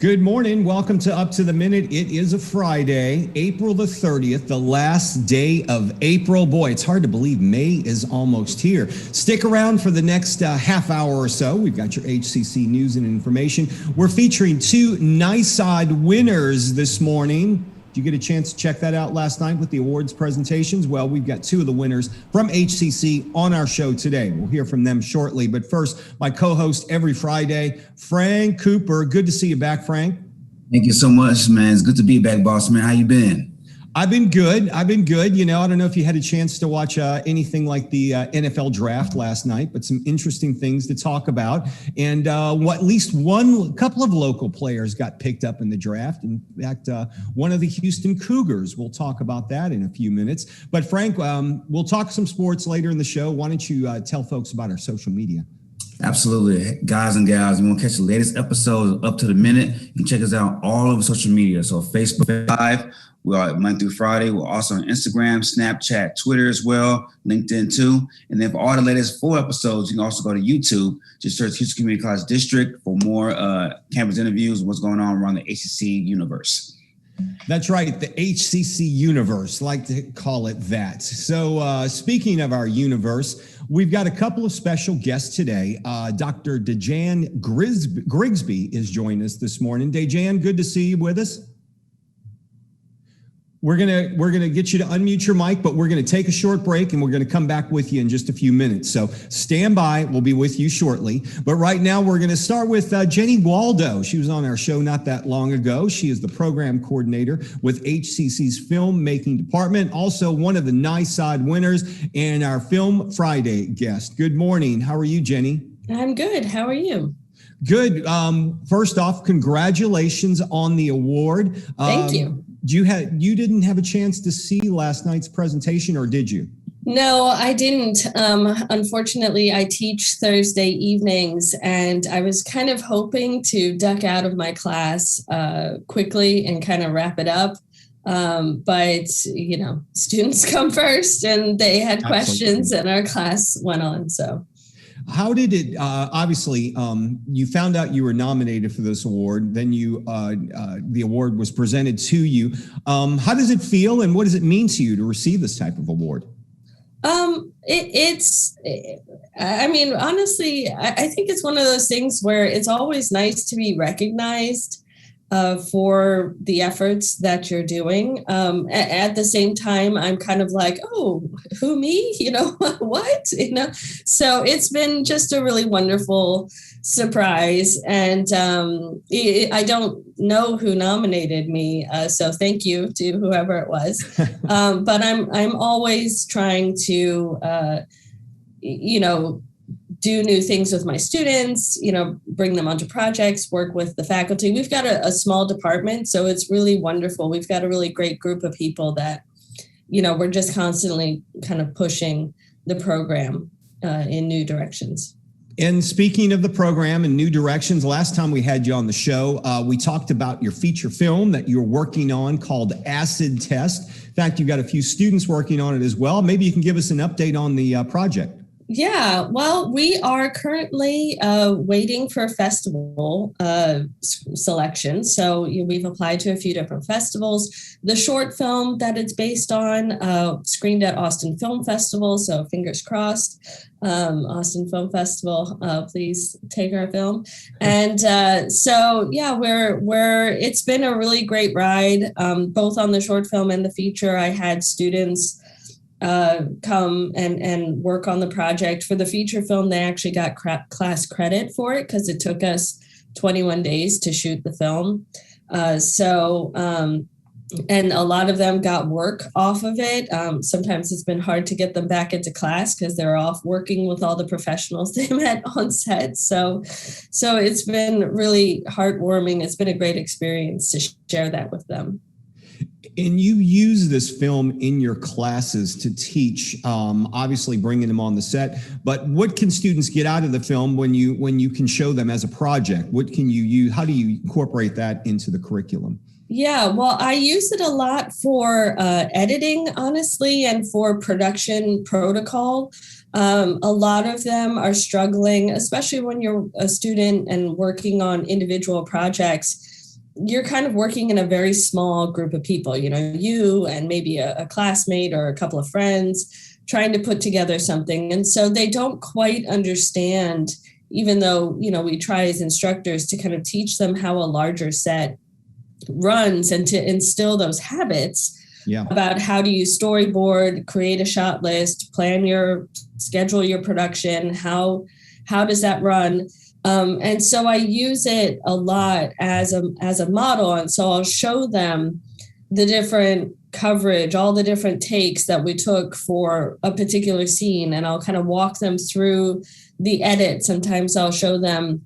Good morning. Welcome to Up to the Minute. It is a Friday, April the 30th, the last day of April. Boy, it's hard to believe May is almost here. Stick around for the next half hour or so. We've got your HCC news and information. We're featuring two NISOD winners this morning. Did you get a chance to check that out last night with the awards presentations? Well, we've got two of the winners from HCC on our show today. We'll hear from them shortly. But first, my co-host every Friday, Frank Cooper. Good to see you back, Frank. Thank you so much, man. It's good to be back, boss man. How you been? I've been good. You know, I don't know if you had a chance to watch anything like the NFL draft last night, but some interesting things to talk about. And at least one couple of local players got picked up in the draft. In fact, one of the Houston Cougars. We'll talk about that in a few minutes. But Frank, we'll talk some sports later in the show. Why don't you tell folks about our social media? Absolutely. Guys and gals, you want to catch the latest episodes of Up to the Minute, you can check us out all over social media. So Facebook Live, we are Monday through Friday. We're also on Instagram, Snapchat, Twitter as well, LinkedIn too. And then for all the latest 4 episodes, you can also go to YouTube. Just search Houston Community College District for more campus interviews and what's going on around the HCC universe. That's right, the HCC universe, like to call it that. So speaking of our universe, we've got a couple of special guests today. Dr. DaeJan Grigsby is joining us this morning. DaeJan, good to see you with us. We're gonna get you to unmute your mic, but we're gonna take a short break and we're gonna come back with you in just a few minutes. So stand by, we'll be with you shortly. But right now we're gonna start with Jennie Waldo. She was on our show not that long ago. She is the program coordinator with HCC's Filmmaking Department, also one of the NISOD winners and our Film Friday guest. Good morning, how are you, Jennie? I'm good, how are you? Good. First off, congratulations on the award. Thank you. You didn't have a chance to see last night's presentation, or did you? No, I didn't. Unfortunately, I teach Thursday evenings, and I was kind of hoping to duck out of my class quickly and kind of wrap it up. But, you know, students come first, and they had questions, and our class went on, so. How did it, obviously, you found out you were nominated for this award, then the award was presented to you. How does it feel and what does it mean to you to receive this type of award? I mean, honestly, I think it's one of those things where it's always nice to be recognized for the efforts that you're doing. At the same time, I'm kind of like, oh, who, me? You know, what? You know, so it's been just a really wonderful surprise. And I don't know who nominated me, so thank you to whoever it was. But I'm always trying to, do new things with my students, bring them onto projects, work with the faculty. We've got a small department, so it's really wonderful. We've got a really great group of people that, we're just constantly kind of pushing the program in new directions. And speaking of the program and new directions, last time we had you on the show, we talked about your feature film that you're working on called Acid Test. In fact, you've got a few students working on it as well. Maybe you can give us an update on the project. Yeah, well, we are currently waiting for festival selection. So we've applied to a few different festivals. The short film that it's based on screened at Austin Film Festival. So fingers crossed, Austin Film Festival, please take our film. And it's been a really great ride, both on the short film and the feature. I had students come and work on the project. For the feature film, they actually got class credit for it because it took us 21 days to shoot the film. And a lot of them got work off of it. Sometimes it's been hard to get them back into class because they're off working with all the professionals they met on set. So it's been really heartwarming. It's been a great experience to share that with them. And you use this film in your classes to teach, obviously bringing them on the set. But what can students get out of the film when you can show them as a project? What can you use? How do you incorporate that into the curriculum? Yeah, well, I use it a lot for editing, honestly, and for production protocol. A lot of them are struggling, especially when you're a student and working on individual projects. you're kind of working in a very small group of people, you and maybe a classmate or a couple of friends trying to put together something. And so they don't quite understand, even though, we try as instructors to kind of teach them how a larger set runs and to instill those habits about how do you storyboard, create a shot list, schedule your production, how does that run? And so I use it a lot as a model. And so I'll show them the different coverage, all the different takes that we took for a particular scene. And I'll kind of walk them through the edit. Sometimes I'll show them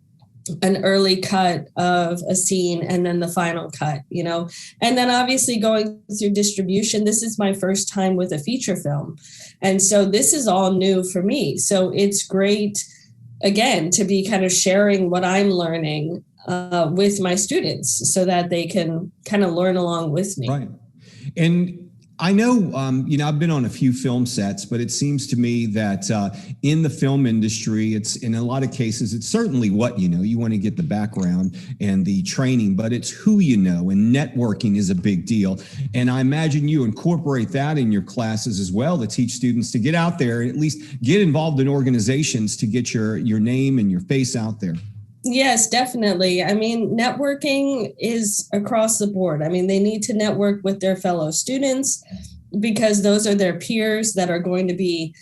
an early cut of a scene and then the final cut, and then obviously going through distribution. This is my first time with a feature film. And so this is all new for me. So it's great, again, to be kind of sharing what I'm learning with my students so that they can kind of learn along with me. Right. And I know, I've been on a few film sets, but it seems to me that in the film industry, it's in a lot of cases, it's certainly what you want to get the background and the training, but it's who and networking is a big deal. And I imagine you incorporate that in your classes as well to teach students to get out there, at least get involved in organizations to get your name and your face out there. Yes, definitely. I mean, networking is across the board. I mean, they need to network with their fellow students because those are their peers that are going to be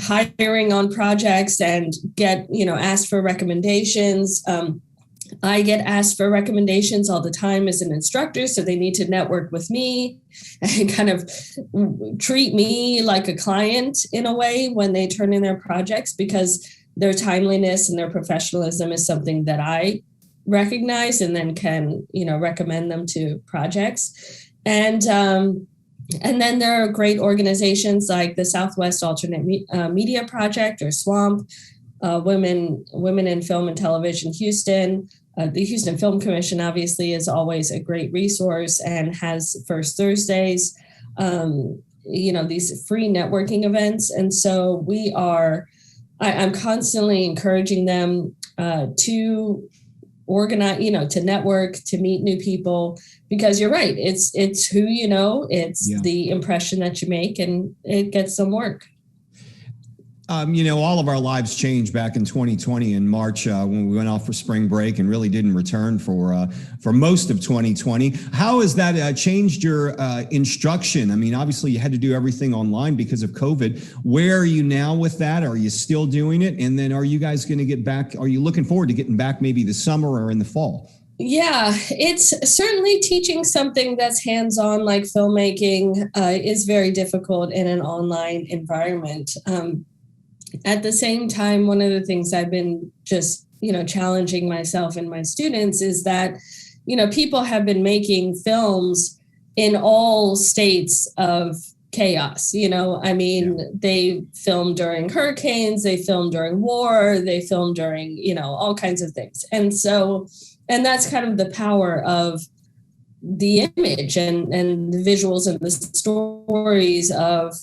hiring on projects and get, asked for recommendations. I get asked for recommendations all the time as an instructor, so they need to network with me and kind of treat me like a client in a way when they turn in their projects, because their timeliness and their professionalism is something that I recognize and then can, recommend them to projects. And then there are great organizations like the Southwest Alternate Media Project or SWAMP, Women in Film and Television Houston. The Houston Film Commission obviously is always a great resource and has First Thursdays, these free networking events. And so I'm constantly encouraging them to organize, to network, to meet new people, because you're right. It's who it's the impression that you make, and it gets some work. All of our lives changed back in 2020 in March when we went off for spring break and really didn't return for most of 2020. How has that changed your instruction? I mean, obviously you had to do everything online because of COVID. Where are you now with that? Are you still doing it? And then are you guys going to get back? Are you looking forward to getting back maybe this summer or in the fall? Yeah, it's certainly teaching something that's hands-on like filmmaking is very difficult in an online environment. At the same time, one of the things I've been just, challenging myself and my students is that, people have been making films in all states of chaos. They film during hurricanes, they film during war, they film during, all kinds of things. And that's kind of the power of the image and the visuals and the stories of,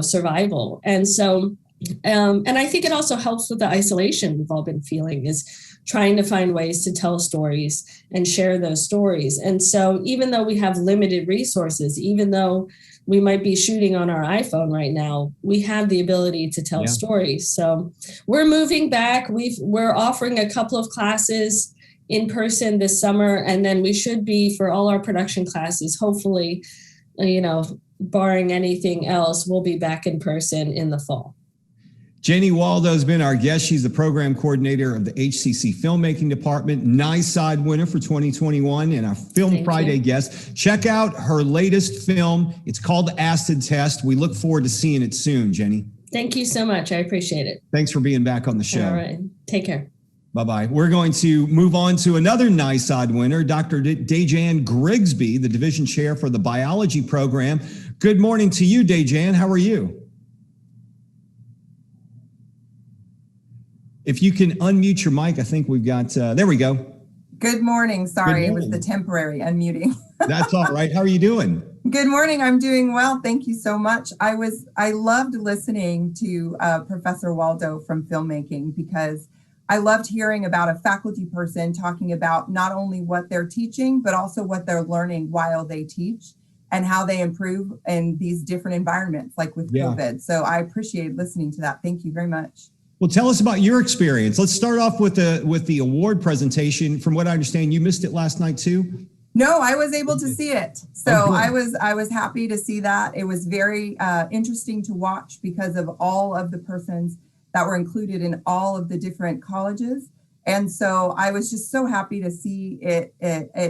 survival. And so, and I think it also helps with the isolation we've all been feeling, is trying to find ways to tell stories and share those stories. And so even though we have limited resources, even though we might be shooting on our iPhone right now, we have the ability to tell stories. So we're moving back. We're offering a couple of classes in person this summer, and then we should be, for all our production classes, hopefully, barring anything else, we'll be back in person in the fall. Jennie Waldo has been our guest. She's the program coordinator of the HCC Filmmaking Department, NISOD winner for 2021, and our Film Friday guest. Check out her latest film. It's called Acid Test. We look forward to seeing it soon, Jennie. Thank you so much. I appreciate it. Thanks for being back on the show. All right. Take care. Bye-bye. We're going to move on to another NISOD winner, Dr. DaeJan Grigsby, the division chair for the biology program. Good morning to you, DaeJan. How are you? If you can unmute your mic, I think we've got, there we go. Good morning. Sorry, it was the temporary unmuting. That's all right. How are you doing? Good morning. I'm doing well. Thank you so much. I loved listening to Professor Waldo from filmmaking, because I loved hearing about a faculty person talking about not only what they're teaching, but also what they're learning while they teach and how they improve in these different environments, like with COVID. So I appreciate listening to that. Thank you very much. Well, tell us about your experience. Let's start off with the award presentation. From what I understand, you missed it last night too? No, I was able to see it. So I was happy to see that. It was very interesting to watch because of all of the persons that were included in all of the different colleges. And so I was just so happy to see it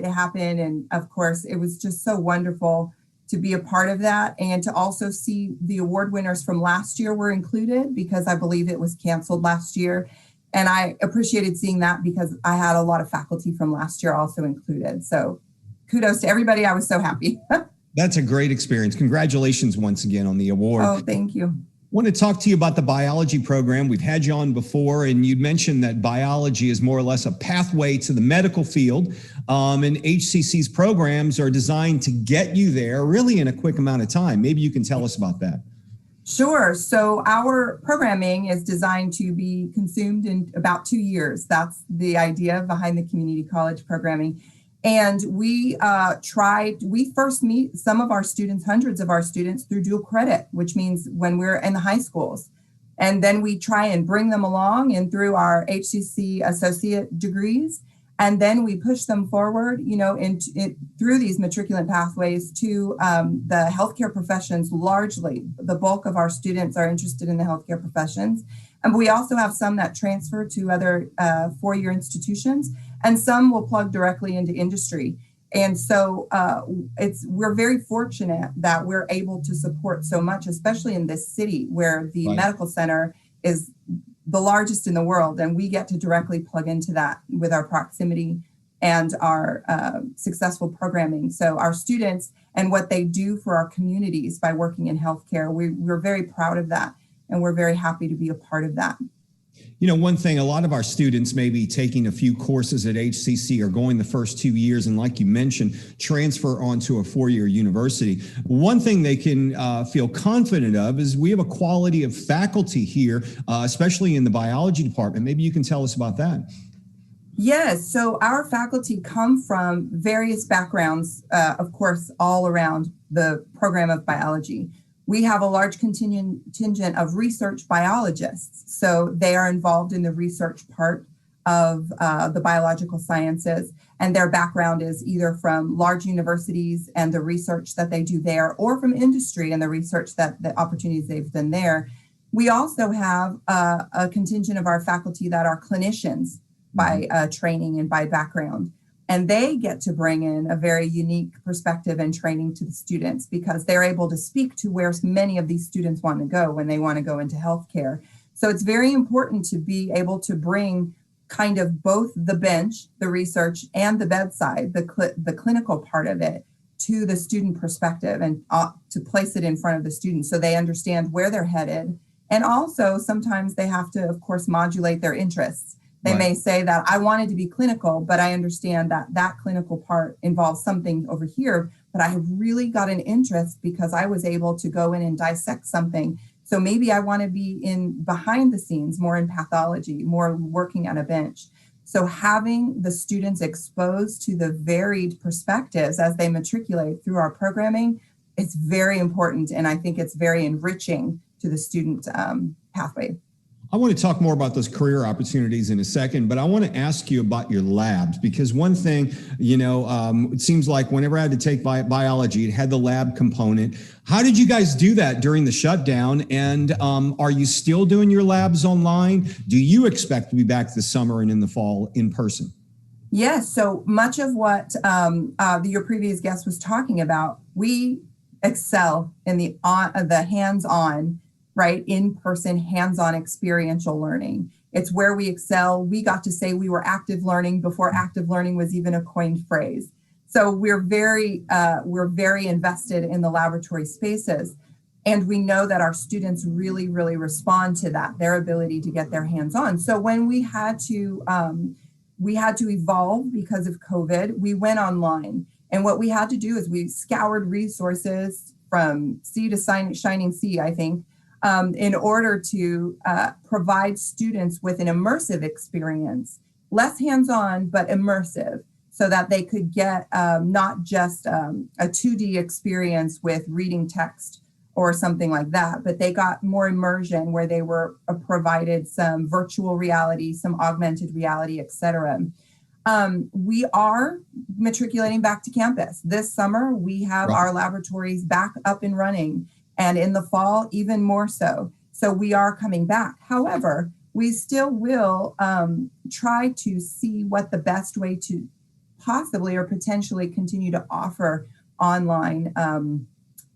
happen. And of course, it was just so wonderful to be a part of that and to also see the award winners from last year were included because I believe it was canceled last year. And I appreciated seeing that because I had a lot of faculty from last year also included. So kudos to everybody. I was so happy. That's a great experience. Congratulations once again on the award. Oh, thank you. I want to talk to you about the biology program. We've had you on before, and you'd mentioned that biology is more or less a pathway to the medical field, and HCC's programs are designed to get you there really in a quick amount of time. Maybe you can tell us about that. Sure. So our programming is designed to be consumed in about 2 years. That's the idea behind the community college programming. And we first meet some of our students, hundreds of our students, through dual credit, which means when we're in the high schools. And then we try and bring them along and through our HCC associate degrees. And then we push them forward, through these matriculant pathways to the healthcare professions. Largely, the bulk of our students are interested in the healthcare professions. And we also have some that transfer to other four-year institutions, and some will plug directly into industry. And so we're very fortunate that we're able to support so much, especially in this city where the medical center is the largest in the world. And we get to directly plug into that with our proximity and our successful programming. So our students and what they do for our communities by working in healthcare, we're very proud of that. And we're very happy to be a part of that. You know, one thing, a lot of our students may be taking a few courses at HCC or going the first 2 years, and like you mentioned, transfer onto a four-year university. One thing they can feel confident of is we have a quality of faculty here, especially in the biology department. Maybe you can tell us about that. Yes, so our faculty come from various backgrounds, of course, all around the program of biology. We have a large contingent of research biologists. So they are involved in the research part of the biological sciences. And their background is either from large universities and the research that they do there, or from industry and the research that the opportunities they've done there. We also have a contingent of our faculty that are clinicians by training and by background. And they get to bring in a very unique perspective and training to the students because they're able to speak to where many of these students want to go when they want to go into healthcare. So it's very important to be able to bring kind of both the bench, the research, and the bedside, the clinical part of it, to the student perspective and to place it in front of the students so they understand where they're headed. And also sometimes they have to, of course, modulate their interests. They may say that I wanted to be clinical, but I understand that that clinical part involves something over here, but I have really got an interest because I was able to go in and dissect something. So maybe I want to be in behind the scenes, more in pathology, more working at a bench. So having the students exposed to the varied perspectives as they matriculate through our programming is very important. And I think it's very enriching to the student pathway. I want to talk more about those career opportunities in a second, but I want to ask you about your labs, because one thing, it seems like whenever I had to take biology, it had the lab component. How did you guys do that during the shutdown? And are you still doing your labs online? Do you expect to be back this summer and in the fall in person? Yes. So much of what your previous guest was talking about, we excel in the hands-on, right? In-person, hands-on experiential learning. It's where we excel. We got to say we were active learning before active learning was even a coined phrase. So we're very invested in the laboratory spaces. And we know that our students really, really respond to that, their ability to get their hands on. So when we had to evolve because of COVID, we went online. And what we had to do is we scoured resources from sea to shining sea, I think, in order to provide students with an immersive experience, less hands-on, but immersive, so that they could get not just a 2D experience with reading text or something like that, but they got more immersion where they were provided some virtual reality, some augmented reality, et cetera. We are matriculating back to campus. This summer, we have our laboratories back up and running, and in the fall, even more so. So we are coming back. However, we still will try to see what the best way to possibly or potentially continue to offer online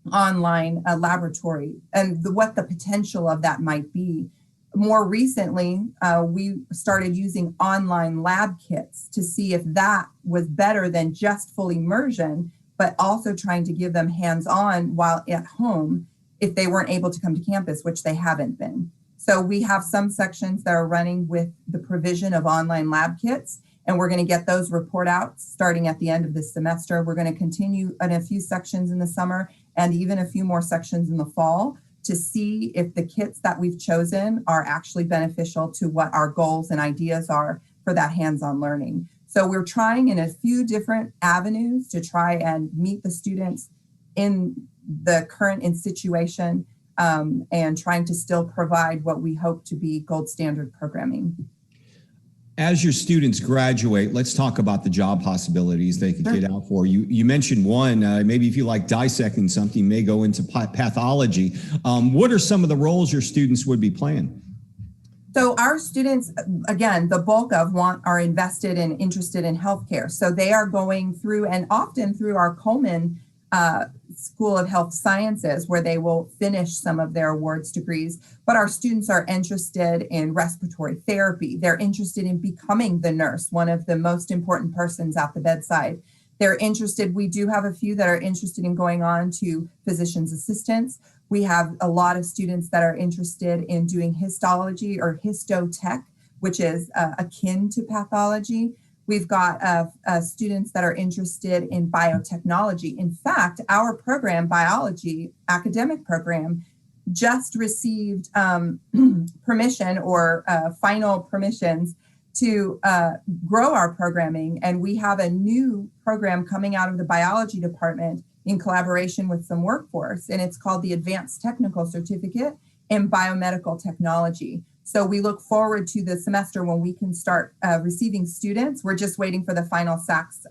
laboratory and what the potential of that might be. More recently, we started using online lab kits to see if that was better than just full immersion, but also trying to give them hands-on while at home if they weren't able to come to campus, which they haven't been. So we have some sections that are running with the provision of online lab kits, and we're going to get those report out starting at the end of this semester. We're going to continue in a few sections in the summer and even a few more sections in the fall to see if the kits that we've chosen are actually beneficial to what our goals and ideas are for that hands-on learning. So we're trying in a few different avenues to try and meet the students in the current situation and trying to still provide what we hope to be gold standard programming. As your students graduate, let's talk about the job possibilities they could get out for. You mentioned one, maybe if you like dissecting something, you may go into pathology. What are some of the roles your students would be playing? So our students, again, the bulk of are invested and interested in healthcare. So they are going through, and often through our Coleman School of Health Sciences, where they will finish some of their awards degrees. But our students are interested in respiratory therapy. They're interested in becoming the nurse, one of the most important persons at the bedside. They're interested, we do have a few that are interested in going on to physician's assistants. We have a lot of students that are interested in doing histology or histotech, which is akin to pathology. We've got students that are interested in biotechnology. In fact, our program, biology academic program, just received permission or final permissions to grow our programming. And we have a new program coming out of the biology department in collaboration with some workforce. And it's called the Advanced Technical Certificate in Biomedical Technology. So we look forward to the semester when we can start receiving students. We're just waiting for the final SACS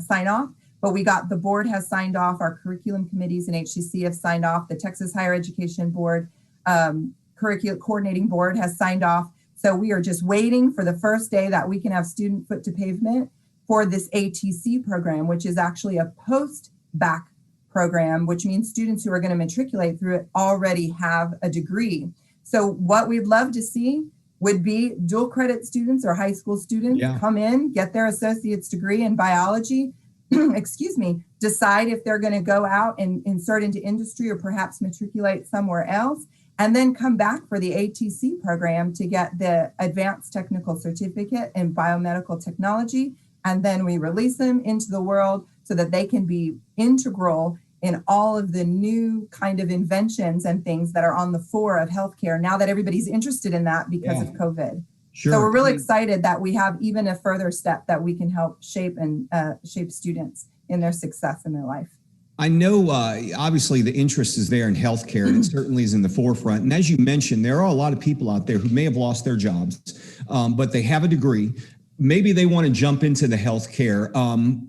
sign off, but the board has signed off, our curriculum committees and HCC have signed off, the Texas Higher Education Board, curriculum coordinating board has signed off. So we are just waiting for the first day that we can have student foot to pavement for this ATC program, which is actually a post-bac program, which means students who are going to matriculate through it already have a degree. So what we'd love to see would be dual credit students or high school students come in, get their associate's degree in biology, decide if they're going to go out and insert into industry or perhaps matriculate somewhere else, and then come back for the ATC program to get the Advanced Technical Certificate in Biomedical Technology. And then we release them into the world so that they can be integral in all of the new kind of inventions and things that are on the fore of healthcare now that everybody's interested in that because of COVID. Sure. So we're really excited that we have even a further step that we can help shape students in their success in their life. I know, obviously, the interest is there in healthcare, and it certainly is in the forefront. And as you mentioned, there are a lot of people out there who may have lost their jobs, but they have a degree. Maybe they want to jump into the healthcare.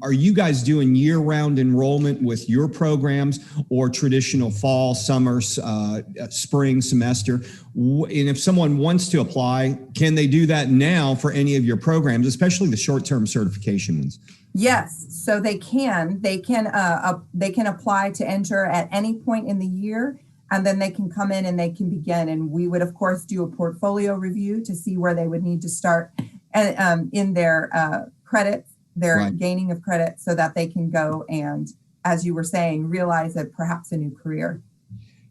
Are you guys doing year-round enrollment with your programs or traditional fall, summer, spring semester? And if someone wants to apply, can they do that now for any of your programs, especially the short-term certification ones? Yes, so they can. They can apply to enter at any point in the year, and then they can come in and they can begin. And we would, of course, do a portfolio review to see where they would need to start in their credits, their gaining of credit, so that they can go and, as you were saying, realize that perhaps a new career.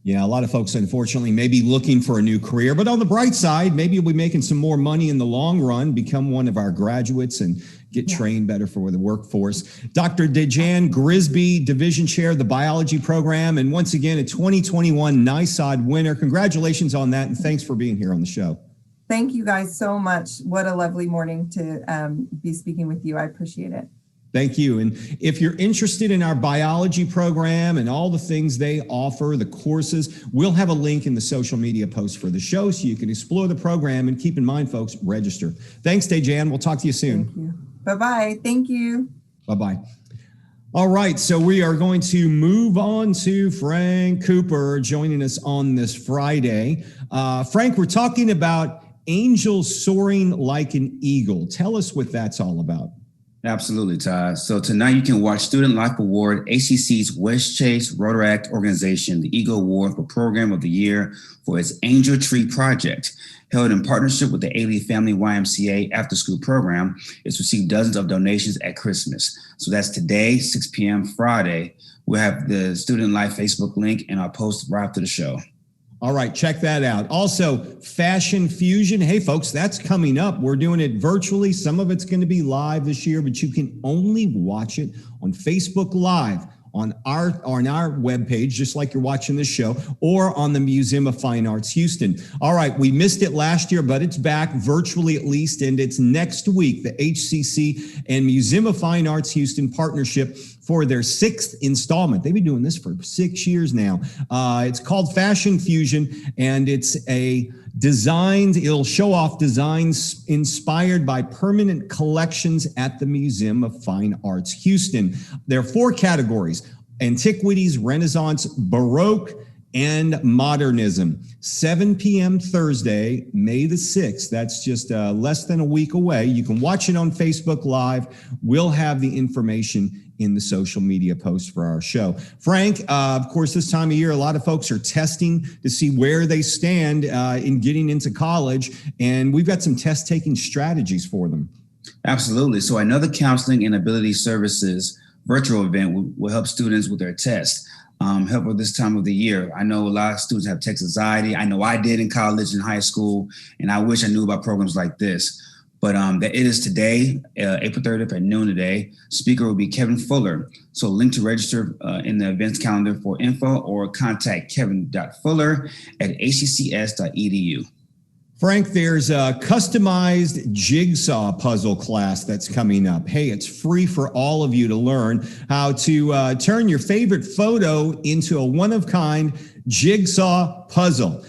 Yeah, a lot of folks, unfortunately, may be looking for a new career, but on the bright side, maybe you'll be making some more money in the long run, become one of our graduates and get trained better for the workforce. Dr. DaeJan Grigsby, Division Chair of the Biology Program, and once again, a 2021 NISOD winner. Congratulations on that, and thanks for being here on the show. Thank you guys so much. What a lovely morning to be speaking with you. I appreciate it. Thank you. And if you're interested in our biology program and all the things they offer, the courses, we'll have a link in the social media post for the show so you can explore the program. And keep in mind, folks, register. Thanks, DaeJan. We'll talk to you soon. Thank you. Bye-bye. Thank you. Bye-bye. All right, so we are going to move on to Frank Cooper joining us on this Friday. Frank, we're talking about angels soaring like an eagle. Tell us what that's all about. Absolutely, Todd. So tonight you can watch Student Life Award, HCC's West Chase Rotaract organization, the Eagle Award for Program of the Year for its Angel Tree Project. Held in partnership with the Ailey Family YMCA After School Program, it's received dozens of donations at Christmas. So that's today, 6 p.m. Friday. We'll have the Student Life Facebook link and I'll post right after the show. All right, check that out. Also, Fashion Fusion. Hey, folks, that's coming up. We're doing it virtually. Some of it's going to be live this year, but you can only watch it on Facebook Live on our webpage, just like you're watching this show, or on the Museum of Fine Arts Houston. All right, we missed it last year, but it's back virtually at least, and it's next week, the HCC and Museum of Fine Arts Houston partnership for their 6th installment. They've been doing this for 6 years now. It's called Fashion Fusion, and it's it'll show off designs inspired by permanent collections at the Museum of Fine Arts Houston. There are 4 categories: antiquities, Renaissance, Baroque, and modernism. 7 p.m. Thursday, May the 6th. That's just less than a week away. You can watch it on Facebook Live. We'll have the information in the social media post for our show. Frank, of course, this time of year, a lot of folks are testing to see where they stand in getting into college, and we've got some test-taking strategies for them. Absolutely. So another counseling and ability services virtual event will help students with their tests. Help with this time of the year. I know a lot of students have test anxiety. I know I did in college and high school, and I wish I knew about programs like this. But it is today, April 30th at noon today. Speaker will be Kevin Fuller. So link to register in the events calendar for info, or contact kevin.fuller@hccs.edu. Frank, there's a customized jigsaw puzzle class that's coming up. Hey, it's free for all of you to learn how to turn your favorite photo into a one-of-kind jigsaw puzzle.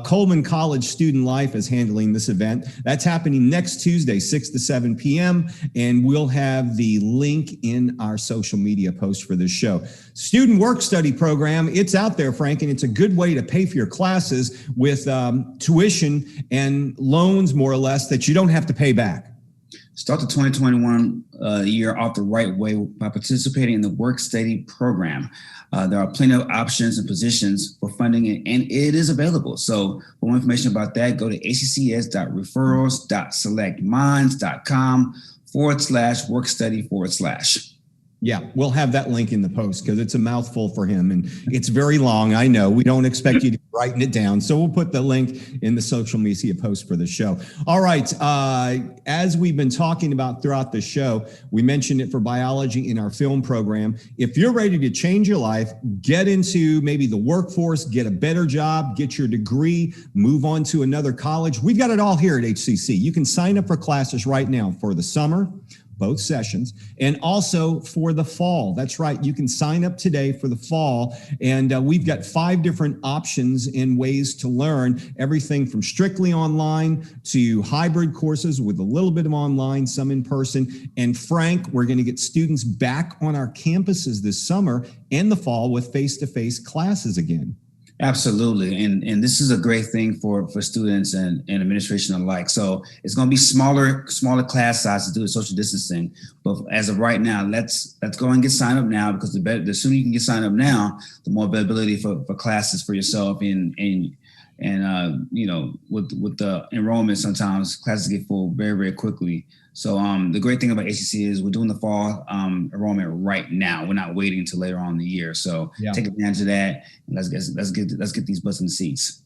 Coleman College Student Life is handling this event. That's happening next Tuesday, 6 to 7 p.m. And we'll have the link in our social media post for this show. Student work study program, it's out there, Frank, and it's a good way to pay for your classes with tuition and loans, more or less, that you don't have to pay back. Start the 2021 year off the right way by participating in the work study program. There are plenty of options and positions for funding it, and it is available. So for more information about that, go to hccs.referrals.selectminds.com/work-study/. Yeah, we'll have that link in the post because it's a mouthful for him and it's very long. I know we don't expect you to be writing it down. So we'll put the link in the social media post for the show. All right. As we've been talking about throughout the show, we mentioned it for biology in our film program. If you're ready to change your life, get into maybe the workforce, get a better job, get your degree, move on to another college. We've got it all here at HCC. You can sign up for classes right now for the summer, both sessions, and also for the fall. That's right. You can sign up today for the fall. And we've got 5 different options and ways to learn, everything from strictly online to hybrid courses with a little bit of online, some in person. And Frank, we're going to get students back on our campuses this summer and the fall with face-to-face classes again. Absolutely. And this is a great thing for students and administration alike. So it's going to be smaller class sizes due to social distancing. But as of right now, let's go and get signed up now, because the sooner you can get signed up now, the more availability for classes for yourself. And you know, with the enrollment, sometimes classes get full very, very quickly. So the great thing about HCC is we're doing the fall enrollment right now. We're not waiting until later on in the year. So take advantage of that. And let's get these butts in the seats.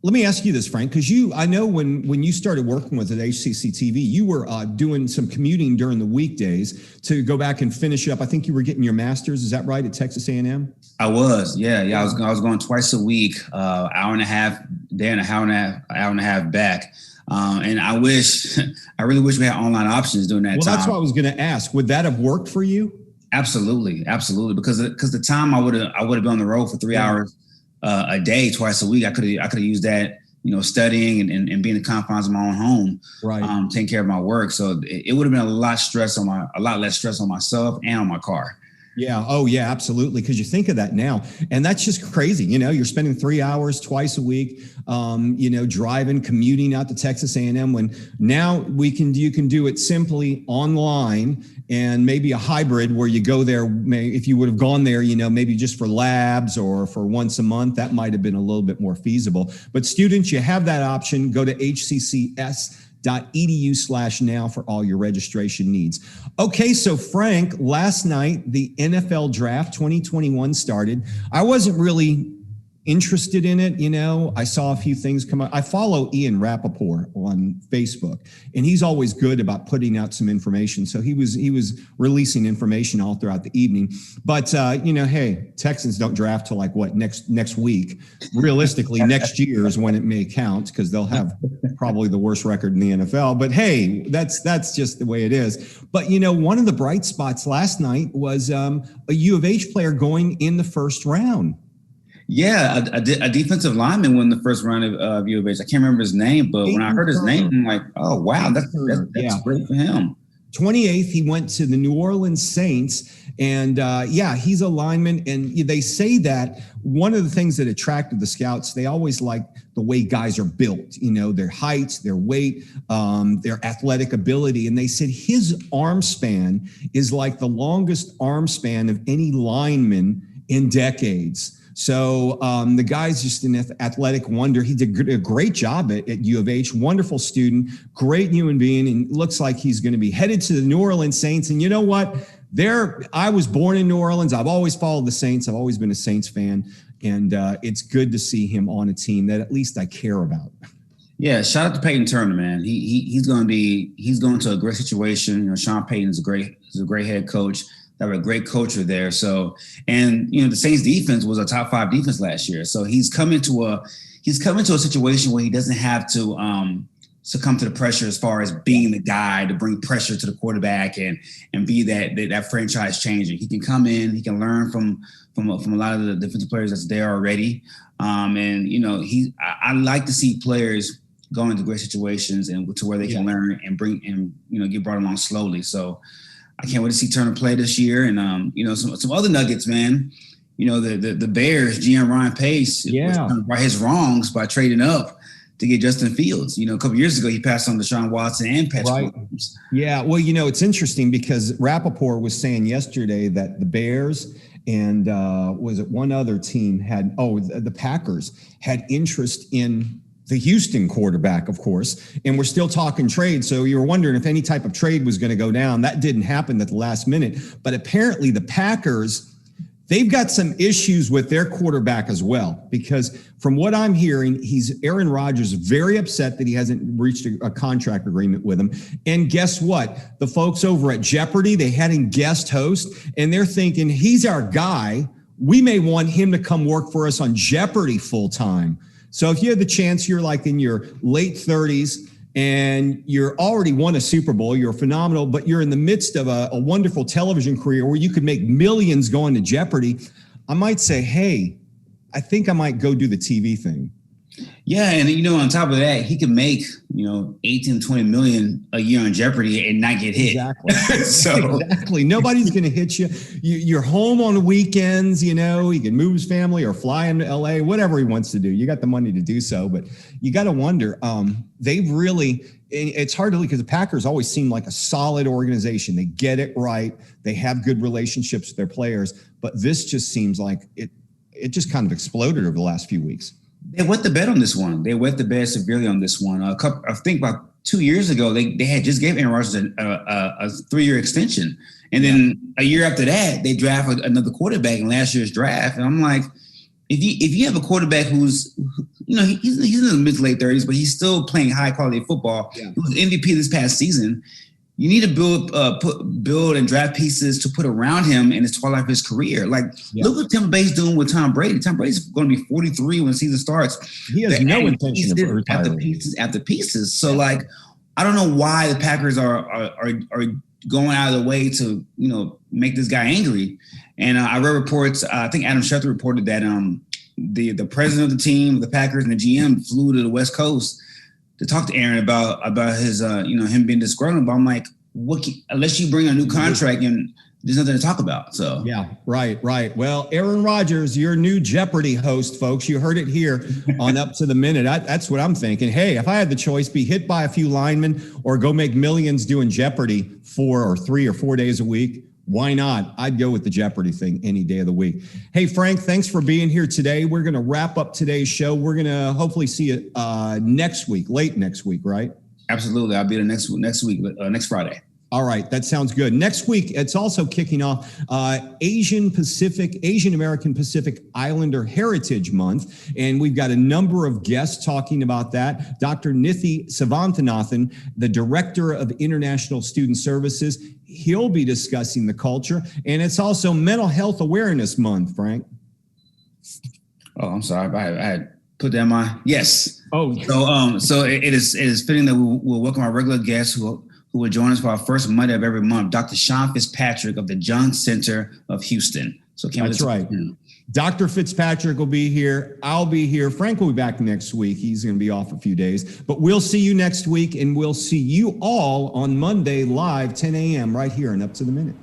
Let me ask you this, Frank, because I know when you started working with at HCCTV, you were doing some commuting during the weekdays to go back and finish up. I think you were getting your master's. Is that right, at Texas A&M? I was, yeah. I was going twice a week, hour and a half there and hour and a half back. And I really wish we had online options during that time. Well, that's what I was going to ask. Would that have worked for you? Absolutely. Because the time I would have been on the road for 3 hours a day, twice a week. I could have used that, studying and being in the confines of my own home, right? Taking care of my work. So it would have been a lot less stress on myself and on my car. Yeah. Oh, yeah, absolutely. Because you think of that now, and that's just crazy. You're spending 3 hours twice a week, driving, commuting out to Texas A&M. When now you can do it simply online, and maybe a hybrid where you go there. If you would have gone there, maybe just for labs or for once a month, that might have been a little bit more feasible. But students, you have that option. Go to hccs.edu/now for all your registration needs. Okay, so Frank, last night the NFL draft 2021 started. I wasn't really interested in it. I saw a few things come up. I follow Ian Rappaport on Facebook, and he's always good about putting out some information. So he was releasing information all throughout the evening. But hey, Texans don't draft till next week. Realistically, next year is when it may count, because they'll have probably the worst record in the NFL. But hey, that's just the way it is. But one of the bright spots last night was a U of H player going in the first round. Yeah, a defensive lineman won the first round of U of H. I can't remember his name, but when I heard his name, I'm like, oh, wow, that's great for him. 28th, he went to the New Orleans Saints, and he's a lineman. And they say that one of the things that attracted the scouts, they always like the way guys are built, their heights, their weight, their athletic ability. And they said his arm span is like the longest arm span of any lineman in decades. So the guy's just an athletic wonder. He did a great job at U of H, wonderful student, great human being, and looks like he's going to be headed to the New Orleans Saints. And you know what? I was born in New Orleans. I've always followed the Saints. I've always been a Saints fan. And it's good to see him on a team that at least I care about. Yeah, shout out to Payton Turner, man. He's going to a great situation. Sean Payton is a great head coach. They have a great culture there. So, and the Saints defense was a top 5 defense last year. So he's come into a situation where he doesn't have to succumb to the pressure as far as being the guy to bring pressure to the quarterback and be that franchise changer. He can come in, he can learn from a lot of the defensive players that's there already. I like to see players go into great situations and to where they can learn and get brought along slowly. So I can't wait to see Turner play this year. And, some other nuggets, man. The Bears, GM Ryan Pace, was right his wrongs by trading up to get Justin Fields. A couple years ago, he passed on Deshaun Watson and Patrick Mahomes. Yeah, well, it's interesting because Rappaport was saying yesterday that the Bears and was it one other team the Packers had interest in the Houston quarterback, of course, and we're still talking trade. So you were wondering if any type of trade was going to go down. That didn't happen at the last minute. But apparently the Packers, they've got some issues with their quarterback as well, because from what I'm hearing, Aaron Rodgers is very upset that he hasn't reached a contract agreement with him. And guess what? The folks over at Jeopardy, they had him guest host, and they're thinking he's our guy. We may want him to come work for us on Jeopardy full time. So if you have the chance, you're like in your late 30s and you're already won a Super Bowl, you're phenomenal, but you're in the midst of a wonderful television career where you could make millions going to Jeopardy, I might say, hey, I think I might go do the TV thing. Yeah, and on top of that, he can make 18 to 20 million a year on Jeopardy and not get hit. Exactly. Exactly. Nobody's going to hit you. You're home on the weekends. He can move his family or fly him to LA, whatever he wants to do. You got the money to do so, but you got to wonder. They've really. It's hard to look because the Packers always seem like a solid organization. They get it right. They have good relationships with their players, but this just seems like it just kind of exploded over the last few weeks. They wet the bed on this one. They wet the bed severely on this one. I think about 2 years ago, they had just gave Aaron Rodgers a 3-year extension. And then a year after that, they drafted another quarterback in last year's draft. And I'm like, if you have a quarterback who's, he's in the mid to late 30s, but he's still playing high quality football. Yeah. He was MVP this past season. You need to build and draft pieces to put around him in his twilight of his career. Like, look what Tampa Bay's doing with Tom Brady. Tom Brady's going to be 43 when the season starts. He has no intention of retiring. After pieces. So, like, I don't know why the Packers are going out of the way to, make this guy angry. And I read reports. I think Adam Schefter reported that the president of the team, the Packers, and the GM flew to the West Coast to talk to Aaron about his, him being disgruntled. But I'm like, unless you bring a new contract and there's nothing to talk about. So yeah, right. Well, Aaron Rodgers, your new Jeopardy host, folks. You heard it here on Up to the Minute. That's what I'm thinking. Hey, if I had the choice, be hit by a few linemen or go make millions doing Jeopardy 4 or 3 or 4 days a week, why not? I'd go with the Jeopardy thing any day of the week. Hey, Frank, thanks for being here today. We're going to wrap up today's show. We're going to hopefully see it next week, late next week, right? Absolutely. I'll be there next week, next Friday. All right. That sounds good. Next week, it's also kicking off Asian American Pacific Islander Heritage Month. And we've got a number of guests talking about that. Dr. Nithi Savanthanathan, the Director of International Student Services. He'll be discussing the culture. And it's also Mental Health Awareness Month, Frank. Oh, I'm sorry. I had put that in my, yes. Oh, so it is fitting that we'll welcome our regular guests who will join us for our first Monday of every month, Dr. Sean Fitzpatrick of the John Center of Houston. So that's right. Dr. Fitzpatrick will be here. I'll be here. Frank will be back next week. He's going to be off a few days, but we'll see you next week, and we'll see you all on Monday live, 10 a.m. right here and Up to the Minute.